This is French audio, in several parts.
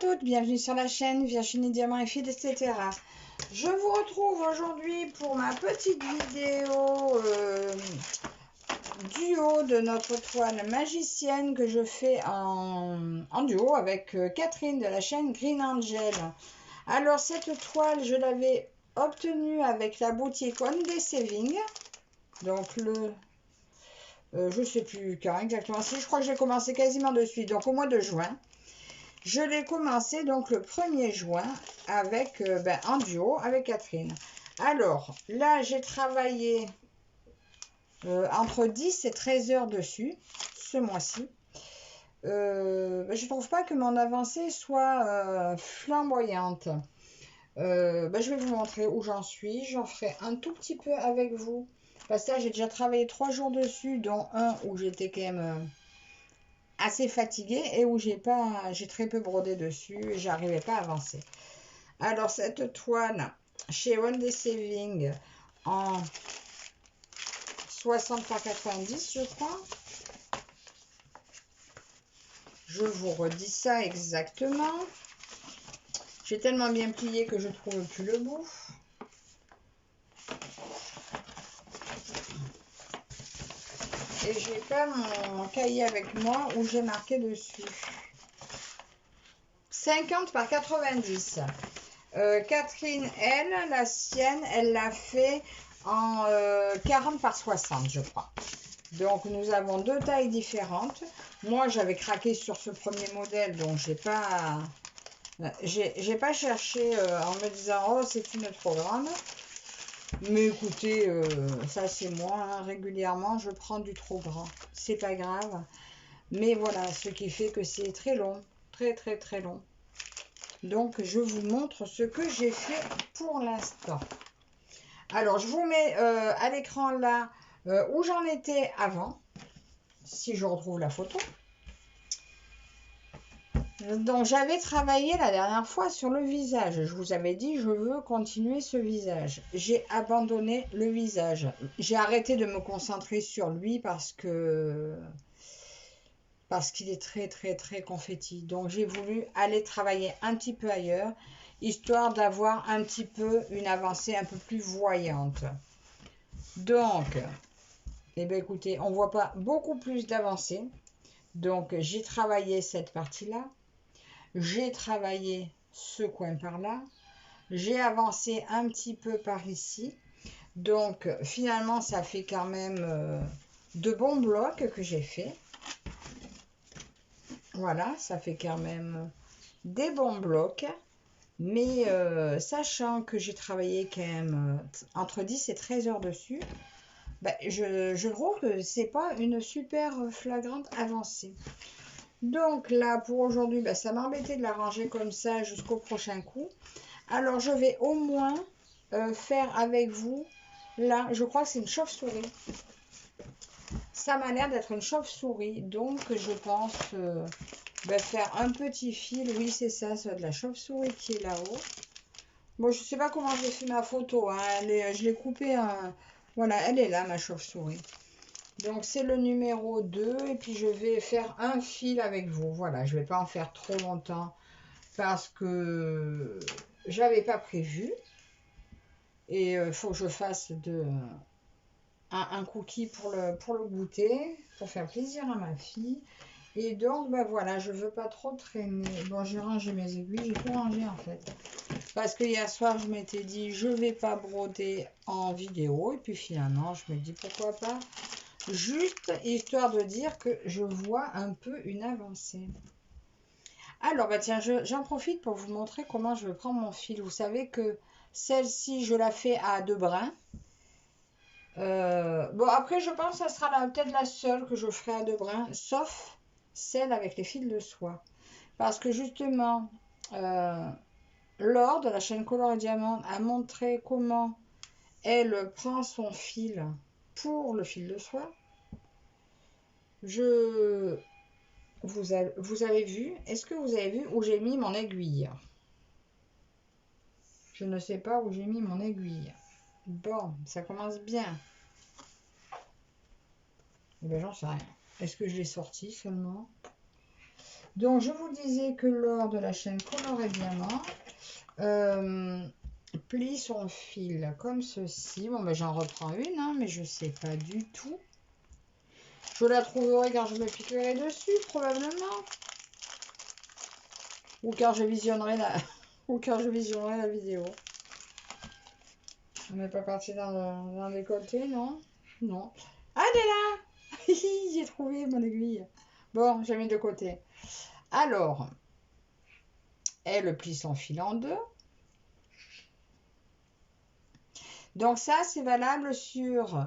toutes, bienvenue sur la chaîne Virginie Diamant et Fil, etc. Je vous retrouve aujourd'hui pour ma petite vidéo duo de notre toile magicienne que je fais en duo avec Catherine de la chaîne Green Angel. Alors cette toile, je l'avais obtenue avec la boutique One Day Saving. Donc je sais plus quand exactement, si je crois que j'ai commencé quasiment de suite, donc au mois de juin. Je l'ai commencé donc le 1er juin avec, en duo avec Catherine. Alors là, j'ai travaillé entre 10 et 13 heures dessus ce mois-ci. Je ne trouve pas que mon avancée soit flamboyante. Je vais vous montrer où j'en suis. J'en ferai un tout petit peu avec vous. Parce que là, j'ai déjà travaillé 3 jours dessus, dont un où j'étais quand même assez fatiguée et où j'ai très peu brodé dessus et j'arrivais pas à avancer. Alors cette toile chez One Day Saving en 60 par 90 je crois. Je vous redis ça exactement. J'ai tellement bien plié que je trouve plus le bout. Et j'ai pas mon cahier avec moi où j'ai marqué dessus. 50 par 90. Catherine, elle, la sienne, elle l'a fait en 40 par 60, je crois. Donc, nous avons deux tailles différentes. Moi, j'avais craqué sur ce premier modèle, donc j'ai pas cherché en me disant, oh, c'est une trop grande. Mais écoutez, ça c'est moi, hein, régulièrement, je prends du trop grand. C'est pas grave. Mais voilà, ce qui fait que c'est très long, très très très long. Donc, je vous montre ce que j'ai fait pour l'instant. Alors, je vous mets à l'écran là où j'en étais avant, si je retrouve la photo. Donc, j'avais travaillé la dernière fois sur le visage. Je vous avais dit, je veux continuer ce visage. J'ai abandonné le visage. J'ai arrêté de me concentrer sur lui parce qu'il est très très très confetti. Donc j'ai voulu aller travailler un petit peu ailleurs, histoire d'avoir un petit peu une avancée un peu plus voyante. Donc, eh bien écoutez, on voit pas beaucoup plus d'avancée. Donc j'ai travaillé cette partie-là, j'ai travaillé ce coin par là, j'ai avancé un petit peu par ici. Donc finalement ça fait quand même de bons blocs que j'ai fait. Voilà, ça fait quand même des bons blocs. Mais sachant que j'ai travaillé quand même entre 10 et 13 heures dessus, je trouve que c'est pas une super flagrante avancée. Donc là, pour aujourd'hui, ça m'embêtait de la ranger comme ça jusqu'au prochain coup. Alors, je vais au moins faire avec vous, là, je crois que c'est une chauve-souris. Ça m'a l'air d'être une chauve-souris, donc je pense faire un petit fil. Oui, c'est ça, c'est de la chauve-souris qui est là-haut. Bon, je sais pas comment j'ai fait ma photo, hein. Je l'ai coupée. Voilà, elle est là, ma chauve-souris. Donc, c'est le numéro 2. Et puis, je vais faire un fil avec vous. Voilà, je vais pas en faire trop longtemps parce que j'avais pas prévu. Et il faut que je fasse un cookie pour le goûter, pour faire plaisir à ma fille. Et donc, voilà, je veux pas trop traîner. Bon, j'ai rangé mes aiguilles, j'ai tout rangé en fait. Parce que hier soir, je m'étais dit, je vais pas broder en vidéo. Et puis finalement, je me dis, pourquoi pas. Juste histoire de dire que je vois un peu une avancée. Alors, tiens, j'en profite pour vous montrer comment je prends mon fil. Vous savez que celle-ci, je la fais à 2 brins. Bon, après, je pense que ça sera peut-être la seule que je ferai à 2 brins, sauf celle avec les fils de soie. Parce que justement, Laure de la chaîne Color et Diamant a montré comment elle prend son fil pour le fil de soie. Vous avez vu, est-ce que vous avez vu où j'ai mis mon aiguille? Je ne sais pas où j'ai mis mon aiguille. Bon, ça commence bien. Eh bien, j'en sais rien. Est-ce que je l'ai sorti seulement? Donc, je vous disais que lors de la chaîne Colorer Diamant, plie son fil comme ceci. Bon, ben, j'en reprends une, hein, mais je ne sais pas du tout. Je la trouverai quand je me piquerai dessus, probablement. Ou quand je visionnerai la, ou quand je visionnerai la vidéo. On n'est pas parti dans le décolleté, non? Non. Ah, elle est là! J'ai trouvé mon aiguille. Bon, j'ai mis de côté. Alors, elle plie son fil en deux. Donc ça, c'est valable sur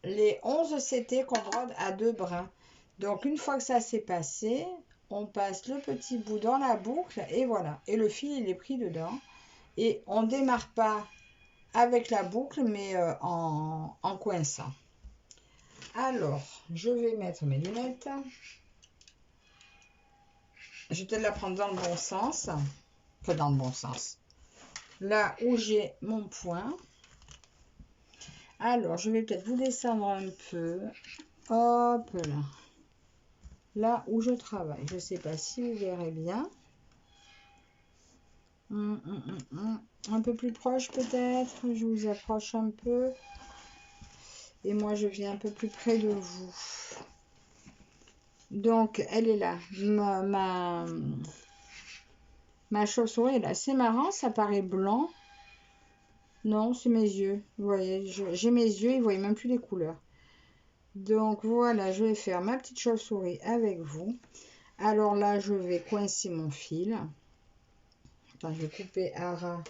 les 11 CT qu'on brode à 2 brins. Donc une fois que ça s'est passé, on passe le petit bout dans la boucle et voilà. Et le fil, il est pris dedans. Et on ne démarre pas avec la boucle, mais en coinçant. Alors, je vais mettre mes lunettes. Je vais peut-être la prendre dans le bon sens. Enfin, dans le bon sens. Là où j'ai mon point. Alors, je vais peut-être vous descendre un peu. Hop là. Là où je travaille. Je ne sais pas si vous verrez bien. Un peu plus proche peut-être. Je vous approche un peu. Et moi, je viens un peu plus près de vous. Donc, elle est là. Ma chauve-souris est là. C'est marrant, ça paraît blanc. Non, c'est mes yeux. Vous voyez, j'ai mes yeux, ils ne voient même plus les couleurs. Donc, voilà, je vais faire ma petite chauve-souris avec vous. Alors là, je vais coincer mon fil. Attends, je vais couper à ras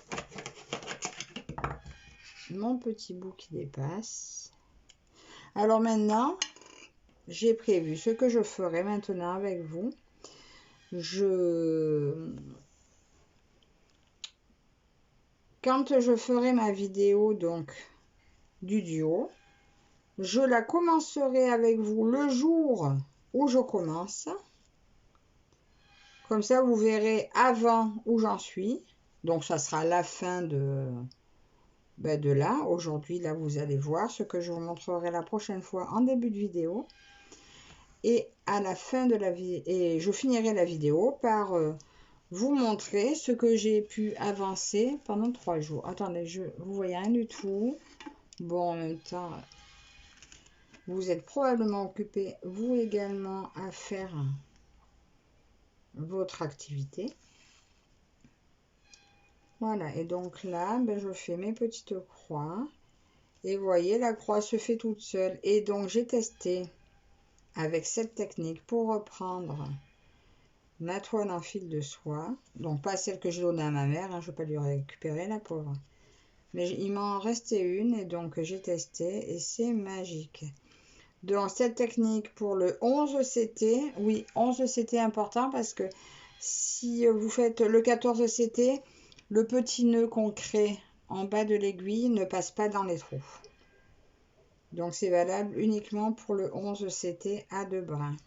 mon petit bout qui dépasse. Alors maintenant, j'ai prévu ce que je ferai maintenant avec vous. Quand je ferai ma vidéo donc du duo, je la commencerai avec vous le jour où je commence. Comme ça, vous verrez avant où j'en suis. Donc, ça sera la fin de là. Aujourd'hui, là, vous allez voir ce que je vous montrerai la prochaine fois en début de vidéo. Et à la fin de la vidéo, et je finirai la vidéo par vous montrer ce que j'ai pu avancer pendant 3 jours. Attendez, vous voyez rien du tout. Bon, en même temps, vous êtes probablement occupé, vous également, à faire votre activité. Voilà, et donc là, je fais mes petites croix. Et vous voyez, la croix se fait toute seule. Et donc, j'ai testé avec cette technique pour reprendre ma toile en fil de soie. Donc, pas celle que je donnais à ma mère, hein, je ne vais pas lui récupérer, la pauvre. Mais il m'en restait une et donc j'ai testé et c'est magique. Donc, cette technique pour le 11 CT, oui, 11 CT important parce que si vous faites le 14 CT, le petit nœud qu'on crée en bas de l'aiguille ne passe pas dans les trous. Donc, c'est valable uniquement pour le 11 CT à 2 brins.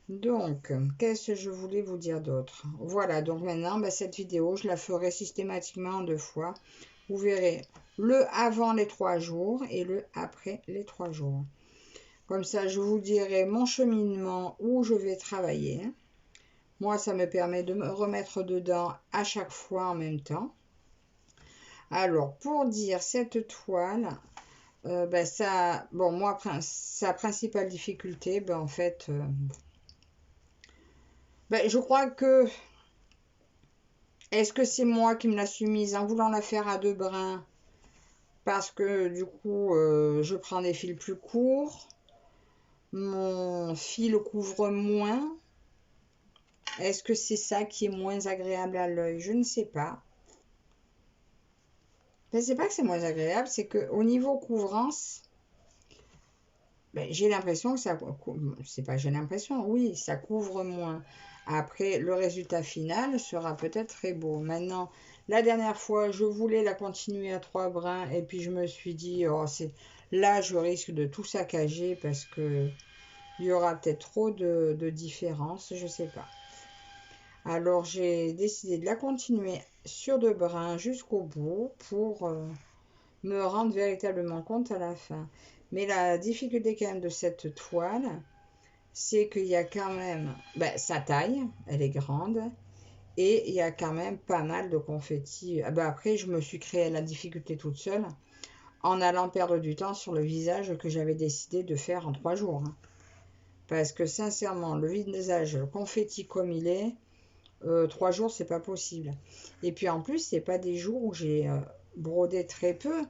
Donc, qu'est-ce que je voulais vous dire d'autre? Voilà, donc maintenant, cette vidéo, je la ferai systématiquement en 2 fois. Vous verrez le avant les 3 jours et le après les 3 jours. Comme ça, je vous dirai mon cheminement où je vais travailler. Moi, ça me permet de me remettre dedans à chaque fois en même temps. Alors, pour dire cette toile, moi, sa principale difficulté, en fait, je crois que, est-ce que c'est moi qui me la suis mise en voulant la faire à 2 brins parce que du coup, je prends des fils plus courts, mon fil couvre moins. Est-ce que c'est ça qui est moins agréable à l'œil? Je ne sais pas. C'est pas que c'est moins agréable, c'est qu'au niveau couvrance, j'ai l'impression que ça... C'est pas j'ai l'impression, oui, ça couvre moins. Après, le résultat final sera peut-être très beau. Maintenant, la dernière fois, je voulais la continuer à 3 brins et puis je me suis dit, oh, là, je risque de tout saccager parce que il y aura peut-être trop de différences, je sais pas. Alors, j'ai décidé de la continuer sur 2 brins jusqu'au bout pour me rendre véritablement compte à la fin. Mais la difficulté quand même de cette toile, c'est qu'il y a quand même sa taille, elle est grande, et il y a quand même pas mal de confettis. Après, je me suis créé la difficulté toute seule en allant perdre du temps sur le visage que j'avais décidé de faire en 3 jours. Parce que sincèrement, le visage confetti comme il est, 3 jours, c'est pas possible. Et puis en plus, c'est pas des jours où j'ai brodé très peu.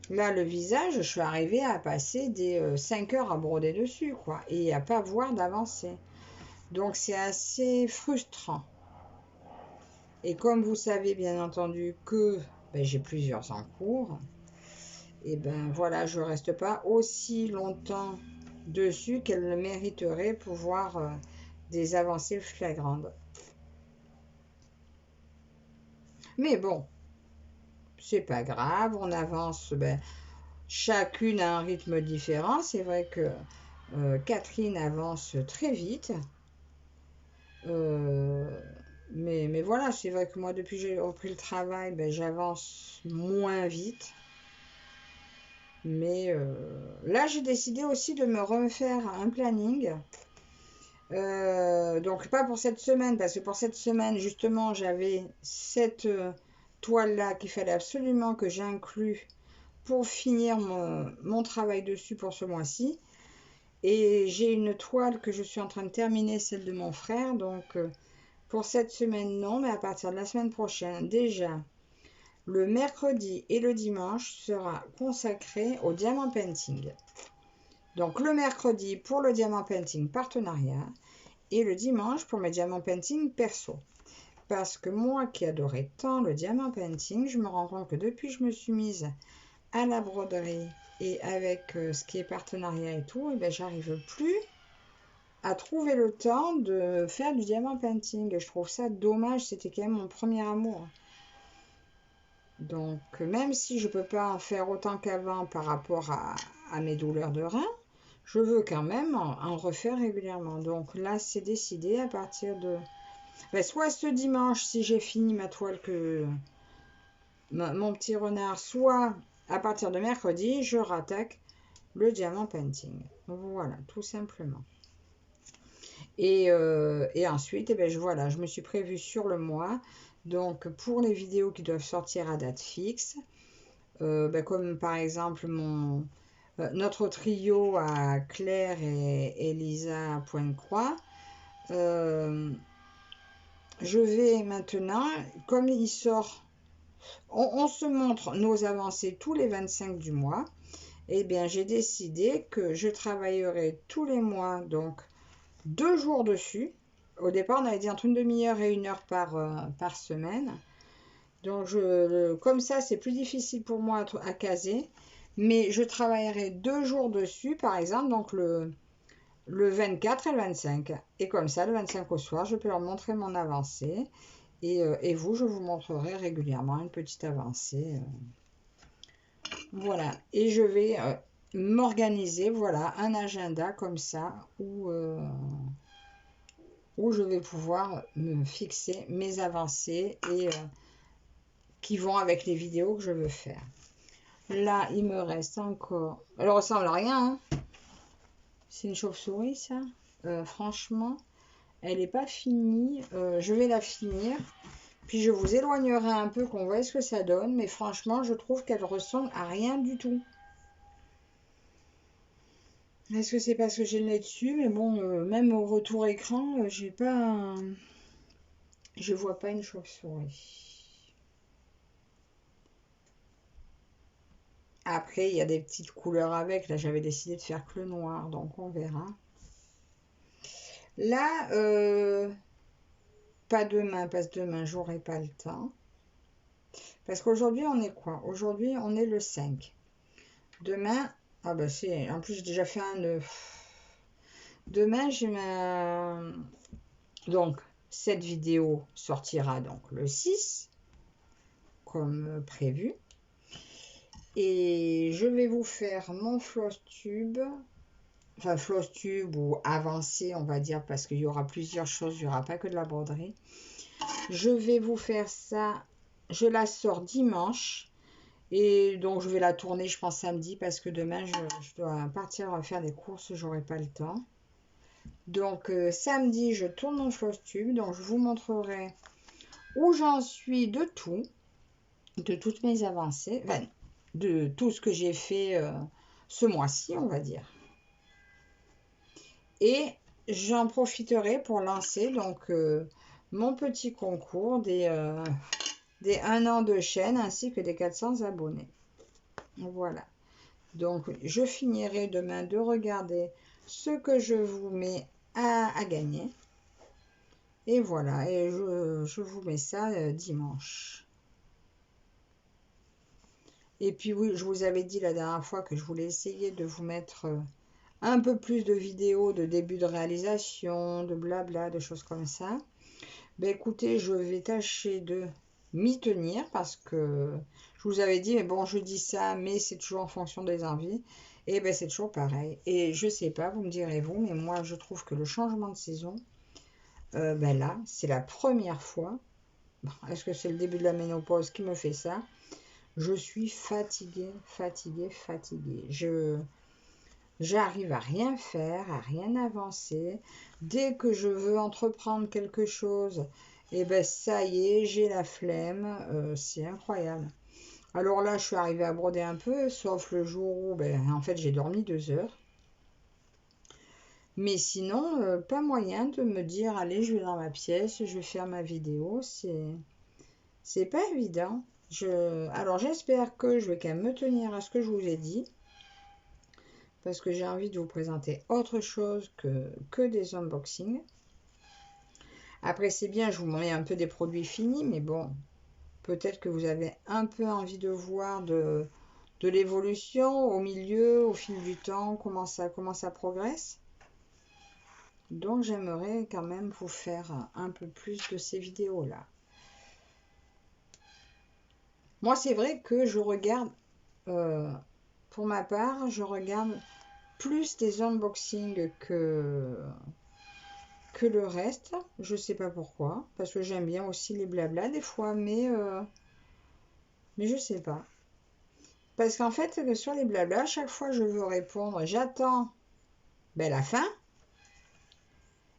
Là, le visage, je suis arrivée à passer des 5 heures à broder dessus, quoi, et à pas voir d'avancée. Donc c'est assez frustrant. Et comme vous savez bien entendu que j'ai plusieurs en cours, et voilà, je reste pas aussi longtemps dessus qu'elle le mériterait pour voir des avancées flagrantes. Mais bon, c'est pas grave, on avance, chacune a un rythme différent. C'est vrai que Catherine avance très vite. Mais voilà, c'est vrai que moi, depuis que j'ai repris le travail, j'avance moins vite. Mais là, j'ai décidé aussi de me refaire un planning. Donc, pas pour cette semaine, parce que pour cette semaine, justement, j'avais cette toile-là qu'il fallait absolument que j'inclue pour finir mon travail dessus pour ce mois-ci. Et j'ai une toile que je suis en train de terminer, celle de mon frère. Donc, pour cette semaine, non, mais à partir de la semaine prochaine, déjà, le mercredi et le dimanche sera consacré au diamant painting. Donc, le mercredi pour le diamant painting partenariat et le dimanche pour mes diamants painting perso. Parce que moi qui adorais tant le diamant painting, je me rends compte que depuis que je me suis mise à la broderie et avec ce qui est partenariat et tout, j'arrive plus à trouver le temps de faire du diamant painting. Je trouve ça dommage, c'était quand même mon premier amour. Donc, même si je ne peux pas en faire autant qu'avant par rapport à mes douleurs de rein, je veux quand même en refaire régulièrement. Donc là, c'est décidé à partir de... soit ce dimanche, si j'ai fini ma toile mon petit renard, soit à partir de mercredi, je rattaque le diamant painting. Voilà, tout simplement. Et ensuite, je me suis prévue sur le mois. Donc, pour les vidéos qui doivent sortir à date fixe, comme par exemple notre trio à Claire et Elisa Pointe-Croix, je vais maintenant, comme il sort, on se montre nos avancées tous les 25 du mois, j'ai décidé que je travaillerai tous les mois, donc 2 jours dessus. Au départ, on avait dit entre une demi-heure et 1 heure par semaine. Donc, comme ça, c'est plus difficile pour moi à caser. Mais je travaillerai 2 jours dessus, par exemple, donc le 24 et le 25. Et comme ça, le 25 au soir, je peux leur montrer mon avancée. Et vous, je vous montrerai régulièrement une petite avancée. Voilà. Et je vais m'organiser, voilà, un agenda comme ça où je vais pouvoir me fixer mes avancées et qui vont avec les vidéos que je veux faire. Là, il me reste encore... Elle ressemble à rien, hein. C'est une chauve-souris, ça. Franchement, elle n'est pas finie. Je vais la finir. Puis je vous éloignerai un peu, qu'on voit ce que ça donne. Mais franchement, je trouve qu'elle ressemble à rien du tout. Est-ce que c'est parce que j'ai le nez dessus? Mais bon, même au retour écran, j'ai pas... Je vois pas une chauve-souris. Après, il y a des petites couleurs avec. Là, j'avais décidé de faire que le noir, donc on verra. Là, pas demain, parce que demain, j'aurai pas le temps. Parce qu'aujourd'hui, on est quoi? Aujourd'hui, on est le 5. Demain, en plus, j'ai déjà fait un 9. Demain, j'ai ma... Donc, cette vidéo sortira donc le 6, comme prévu. Et je vais vous faire mon floss tube, enfin floss tube ou avancé, on va dire, parce qu'il y aura plusieurs choses, il n'y aura pas que de la broderie. Je vais vous faire ça, je la sors dimanche Et donc, je vais la tourner, je pense, samedi, parce que demain, je dois partir faire des courses, j'aurai pas le temps. Donc, samedi, je tourne mon floss tube, donc je vous montrerai où j'en suis de tout, de toutes mes avancées, enfin, de tout ce que j'ai fait ce mois-ci, on va dire. Et j'en profiterai pour lancer donc mon petit concours des 1 an de chaîne ainsi que des 400 abonnés. Voilà. Donc, je finirai demain de regarder ce que je vous mets à gagner. Et voilà, et je vous mets ça dimanche. Et puis oui, je vous avais dit la dernière fois que je voulais essayer de vous mettre un peu plus de vidéos de début de réalisation, de blabla, de choses comme ça. Ben écoutez, je vais tâcher de m'y tenir parce que je vous avais dit, mais bon, je dis ça, mais c'est toujours en fonction des envies. Et ben c'est toujours pareil. Et je sais pas, vous me direz vous, mais moi je trouve que le changement de saison, ben là, c'est la première fois. Bon, est-ce que c'est le début de la ménopause qui me fait ça? Je suis fatiguée, fatiguée, fatiguée. J'arrive à rien faire, à rien avancer. Dès que je veux entreprendre quelque chose, et ben ça y est, j'ai la flemme. C'est incroyable. Alors là, je suis arrivée à broder un peu, sauf le jour où, ben, en fait, j'ai dormi 2 heures. Mais sinon, pas moyen de me dire, allez, je vais dans ma pièce, je vais faire ma vidéo. C'est pas évident. Alors j'espère que je vais quand même me tenir à ce que je vous ai dit. Parce que j'ai envie de vous présenter autre chose que des unboxings. Après, c'est bien, je vous mets un peu des produits finis, mais bon, peut-être que vous avez un peu envie de voir de l'évolution au milieu, au fil du temps, comment ça progresse. Donc, j'aimerais quand même vous faire un peu plus de ces vidéos-là. Moi, c'est vrai que je regarde, pour ma part, je regarde plus des unboxings que le reste. Je sais pas pourquoi, parce que j'aime bien aussi les blabla des fois, mais je sais pas. Parce qu'en fait, sur les blabla, chaque fois je veux répondre, j'attends la fin.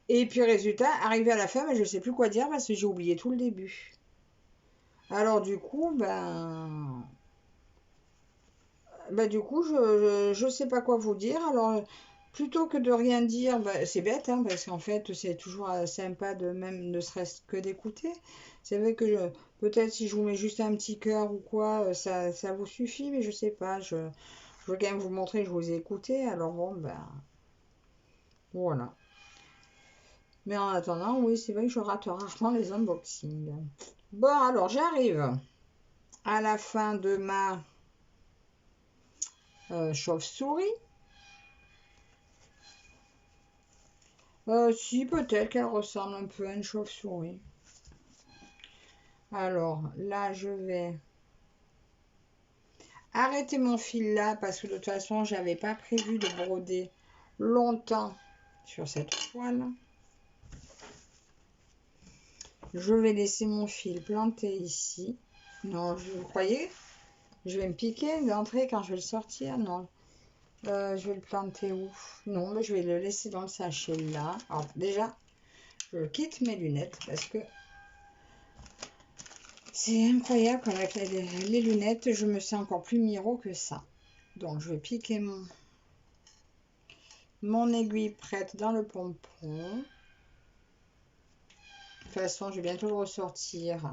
Et puis résultat, arrivé à la fin, je sais plus quoi dire parce que j'ai oublié tout le début. Alors du coup, du coup, je sais pas quoi vous dire. Alors plutôt que de rien dire, c'est bête, hein, parce qu'en fait, c'est toujours sympa de même, ne serait-ce que d'écouter. C'est vrai que peut-être si je vous mets juste un petit cœur ou quoi, ça vous suffit, mais je sais pas. Je veux quand même vous montrer que je vous ai écouté. Alors bon, voilà. Mais en attendant, oui, c'est vrai que je rate rarement les unboxings. Bon, alors j'arrive à la fin de ma chauve-souris. Si, peut-être qu'elle ressemble un peu à une chauve-souris. Alors, là, je vais arrêter mon fil là parce que de toute façon, j'avais pas prévu de broder longtemps sur cette toile. Je vais laisser mon fil planté ici. Non, vous croyez? Je vais me piquer d'entrée quand je vais le sortir? Non. Je vais le planter où? Non, mais je vais le laisser dans le sachet là. Alors déjà, je quitte mes lunettes parce que c'est incroyable qu'avec les lunettes, je me sens encore plus miro que ça. Donc, je vais piquer mon aiguille prête dans le pompon. De toute façon, je vais bientôt le ressortir.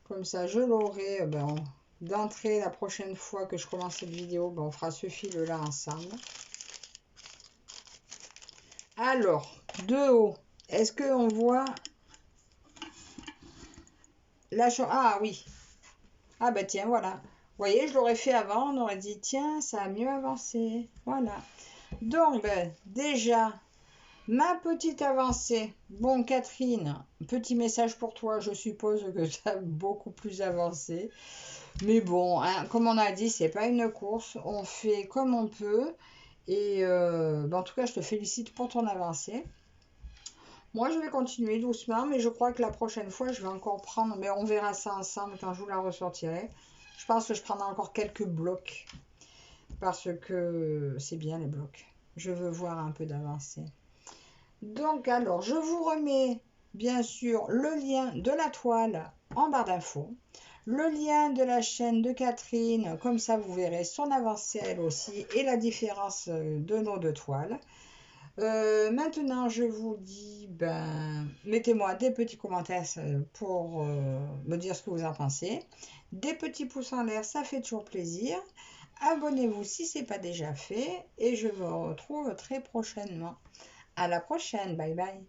Comme ça, je l'aurai d'entrée la prochaine fois que je commence cette vidéo. On fera ce fil-là ensemble. Alors, de haut, est-ce qu'on voit la chose? Ah oui. Ah tiens, voilà. Vous voyez, je l'aurais fait avant, on aurait dit, tiens, ça a mieux avancé. Voilà. Donc, déjà, ma petite avancée. Bon, Catherine, petit message pour toi. Je suppose que tu as beaucoup plus avancé. Mais bon, hein, comme on a dit, c'est pas une course. On fait comme on peut. Et en tout cas, je te félicite pour ton avancée. Moi, je vais continuer doucement, mais je crois que la prochaine fois, je vais encore prendre. Mais on verra ça ensemble quand je vous la ressortirai. Je pense que je prendrai encore quelques blocs parce que c'est bien les blocs. Je veux voir un peu d'avancée. Donc, alors, je vous remets bien sûr le lien de la toile en barre d'infos. Le lien de la chaîne de Catherine, comme ça vous verrez son avancée elle aussi et la différence de nos deux toiles. Maintenant, je vous dis, mettez-moi des petits commentaires pour me dire ce que vous en pensez. Des petits pouces en l'air, ça fait toujours plaisir. Abonnez-vous si ce n'est pas déjà fait et je vous retrouve très prochainement. À la prochaine, bye bye.